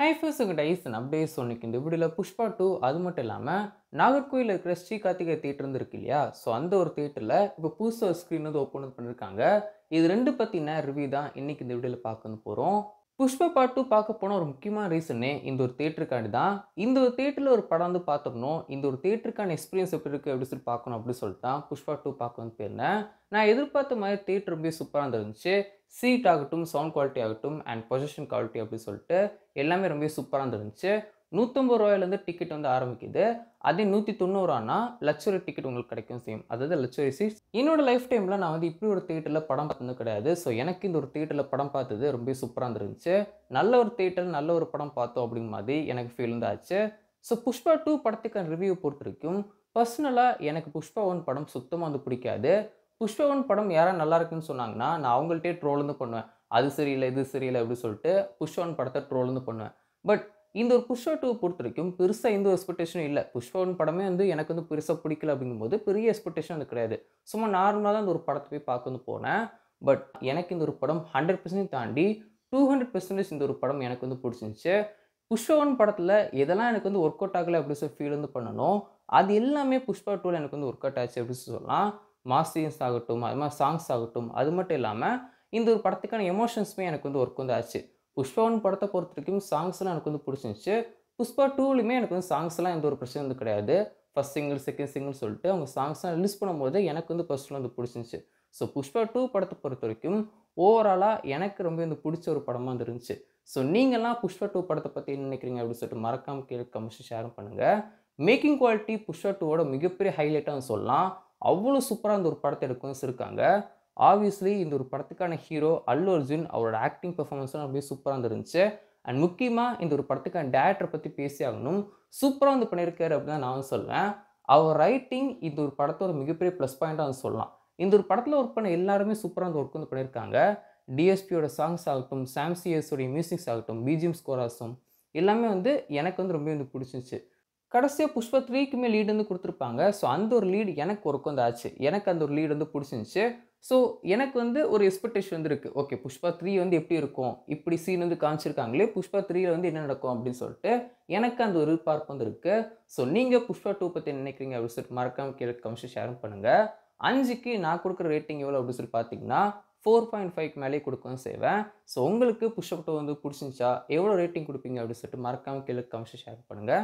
High first உங்கள் Tyson அப்படியே சொன்னிக்கு இந்த வீடியோவில் புஷ்பா 2 அது மட்டும் இல்லாமல் நாகர்கோயிலில் இருக்கிற ஸ்ரீ கார்த்திகை தேட்டர் இருக்கு இல்லையா. ஸோ அந்த ஒரு தேட்டரில் இப்போ புதுசாக ஸ்க்ரீன் வந்து ஓப்பன் பண்ணியிருக்காங்க. இது ரெண்டு பற்றின ரிவ்யூ தான் இன்னைக்கு இந்த வீடியோவில் பார்க்க போகிறோம். புஷ்பா பார்ட் 2 பார்க்க போன ஒரு முக்கியமான ரீசனே இந்த ஒரு தேட்டருக்காண்டி தான். இந்த ஒரு தேட்டரில் ஒரு படம் வந்து பார்த்துடணும், இந்த ஒரு தேட்டருக்கான எக்ஸ்பீரியன்ஸ் எப்படி இருக்குது அப்படின்னு சொல்லி பார்க்கணும் அப்படின்னு சொல்லிட்டு தான் புஷ்பா 2 பார்க்க வந்து போயிருந்தேன். நான் எதிர்பார்த்த மாதிரி தேட்டர் ரொம்ப சூப்பராக இருந்துச்சு. சீட் ஆகட்டும், சவுண்ட் குவாலிட்டி ஆகட்டும் அண்ட் பொசிஷன் குவாலிட்டி அப்படின்னு சொல்லிட்டு எல்லாமே ரொம்ப சூப்பராக இருந்துச்சு. ரூ. 150 டிக்கெட் வந்து ஆரம்பிக்குது. அதே 190 ஆனா லக்ஸுரி டிக்கெட் உங்களுக்கு கிடைக்கும் செய்யும். அதாவது லக்ஸுரி சீட்ஸ். என்னோட லைஃப் டைம்ல நான் வந்து இப்படி ஒரு தியேட்டர்ல படம் பார்த்தது கிடையாது. ஸோ எனக்கு இந்த ஒரு தியேட்டர்ல படம் பார்த்தது ரொம்ப சூப்பரா இருந்துச்சு. நல்ல ஒரு தியேட்டர், நல்ல ஒரு படம் பார்த்தோம் அப்படிங்கிற மாதிரி எனக்கு ஃபீல் வந்து ஆச்சு. ஸோ புஷ்பா 2 படத்துக்கான ரிவ்யூ பொறுத்தவரைக்கும் பர்சனலா எனக்கு புஷ்பா 1 படம் சுத்தமா வந்து பிடிக்காது. புஷ்பா 1 படம் யாராவது நல்லா இருக்குன்னு சொன்னாங்கன்னா, நான் அவங்கள்ட்டயே ட்ரோல் வந்து பண்ணுவேன். அது சரியில்ல, இது சரியில்ல அப்படின்னு சொல்லிட்டு புஷ்பா 1 படத்த ட்ரோல் வந்து பண்ணுவேன். பட் இந்த ஒரு புஷ்பா 2 பொறுத்தவரைக்கும் பெருசா எந்த ஒரு எக்ஸ்பெக்டேஷனும் இல்ல. புஷ்பா 1 படமே வந்து எனக்கு வந்து பெருசா பிடிக்கல அப்படிங்கும்போது, பெரிய எக்ஸ்பெக்டேஷன் வந்து கிடையாது. சும்மா நார்மலா தான் இந்த ஒரு படத்த போய் பார்க்க வந்து போனேன். பட் எனக்கு இந்த ஒரு படம் 100% தாண்டி 200% இந்த ஒரு படம் எனக்கு வந்து புடிச்சிருந்துச்சு. புஷ்பா 1 படத்துல எதெல்லாம் எனக்கு வந்து ஒர்க் அவுட் ஆகல அப்படின்னு சொல்லி ஃபீல் வந்து பண்ணனோ, அது எல்லாமே புஷ்பா 2ல எனக்கு வந்து ஒர்க் அவுட் ஆச்சு அப்படின்னு சொல்லலாம். மாஸ் சீன்ஸ் ஆகட்டும், அது மாரி சாங்ஸ் ஆகட்டும், அது மட்டும் இல்லாம இந்த ஒரு படத்துக்கான எமோஷன்ஸுமே எனக்கு வந்து ஒர்க் வந்து ஆச்சு. புஷ்பா 1 படத்த பொறுத்தவரைக்கும் சாங்ஸ்லாம் எனக்கு வந்து புடிச்சிருந்துச்சு. புஷ்பா 2லயுமே எனக்கு வந்து சாங்ஸ்லாம் எந்த ஒரு பிரச்சனையும் வந்து கிடையாது. ஃபர்ஸ்ட் சிங்கிள், செகண்ட் சிங்கிள் சொல்லிட்டு அவங்க சாங்ஸ்லாம் ரிலீஸ் பண்ணும்போது எனக்கு வந்து பர்சனலா வந்து புடிச்சிருந்துச்சு. ஸோ புஷ்பா 2 படத்த பொறுத்தவரைக்கும் ஓவராலா எனக்கு ரொம்ப வந்து புடிச்ச ஒரு படமா வந்து இருந்துச்சு. ஸோ நீங்கலாம் புஷ்பா 2 படத்த பத்தி என்ன நினைக்கிறீங்க அப்படின்னு சொல்லிட்டு மறக்காம கீழ கமெண்ட்ஸ்ல ஷேர் பண்ணுங்க. மேக்கிங் குவாலிட்டி புஷ்பா 2வோட மிகப்பெரிய ஹைலைட்டா சொல்லலாம். அவ்வளோ சூப்பரா இந்த ஒரு படத்த எடுக்க வச்சிருக்காங்க. ஆப்வியஸ்லி இந்த ஒரு படத்துக்கான ஹீரோ அல்லு அர்ஜுன் அவரோட ஆக்டிங் பெர்ஃபார்மன்ஸ்லாம் ரொம்பவே சூப்பரா இருந்துச்சு. அண்ட் முக்கியமா இந்த ஒரு படத்துக்கான டைரக்டர் பத்தி பேசி ஆகணும். சூப்பரா வந்து பண்ணியிருக்காரு அப்படின்னு தான் நான் வந்து சொல்வேன். அவர் ரைட்டிங் இந்த ஒரு படத்தோட மிகப்பெரிய ப்ளஸ் பாயிண்ட்டா வந்து சொல்லலாம். இந்த ஒரு படத்துல ஒர்க் பண்ண எல்லாருமே சூப்பரா வந்து ஒர்க் வந்து பண்ணியிருக்காங்க. டிஎஸ்பியோட சாங்ஸ் ஆகட்டும், சாம் சிஎஸ் உடைய மியூசிக்ஸ் ஆகட்டும், பிஜிஎம் ஸ்கோர் ஆகட்டும் எல்லாமே வந்து எனக்கு வந்து ரொம்பவே வந்து புடிச்சிருந்துச்சு. கடைசியா புஷ்பா 3க்குமே லீட் வந்து குடுத்துருப்பாங்க. ஸோ அந்த ஒரு லீட் எனக்கு ஒர்க் வந்து ஆச்சு. எனக்கு அந்த ஒரு லீட் வந்து புடிச்சிருந்துச்சு. ஸோ எனக்கு வந்து ஒரு எக்ஸ்பெக்டேஷன் வந்து இருக்கு. ஓகே புஷ்பா 3 வந்து எப்படி இருக்கும்? இப்படி சீன் வந்து காமிச்சிருக்காங்களே, புஷ்பா 3ல வந்து என்ன நடக்கும்? அப்படின்னு சொல்லிட்டு எனக்கு அந்த ஒரு எதிர்பார்ப்பு வந்து இருக்கு. ஸோ நீங்க புஷ்பா 2 பத்தி என்ன நினைக்கிறீங்க? அப்படின்னு சொல்லிட்டு மறக்காம கீழ கமெண்ட்ஸ்ல ஷேர் பண்ணுங்க. 5க்கு நான் குடுக்குற ரேட்டிங் எவ்வளோ அப்படின்னு சொல்லி பார்த்தீங்கன்னா, 4.5க்கு மேலேயே குடுக்கவும் செய்வேன். ஸோ உங்களுக்கு புஷ்பா 2 வந்து புடிச்சிருந்துச்சா? எவ்வளோ ரேட்டிங் குடுப்பீங்க? அப்படின்னு சொல்லிட்டு மறக்காம கீழ கமெண்ட்ஸ்ல ஷேர் பண்ணுங்க.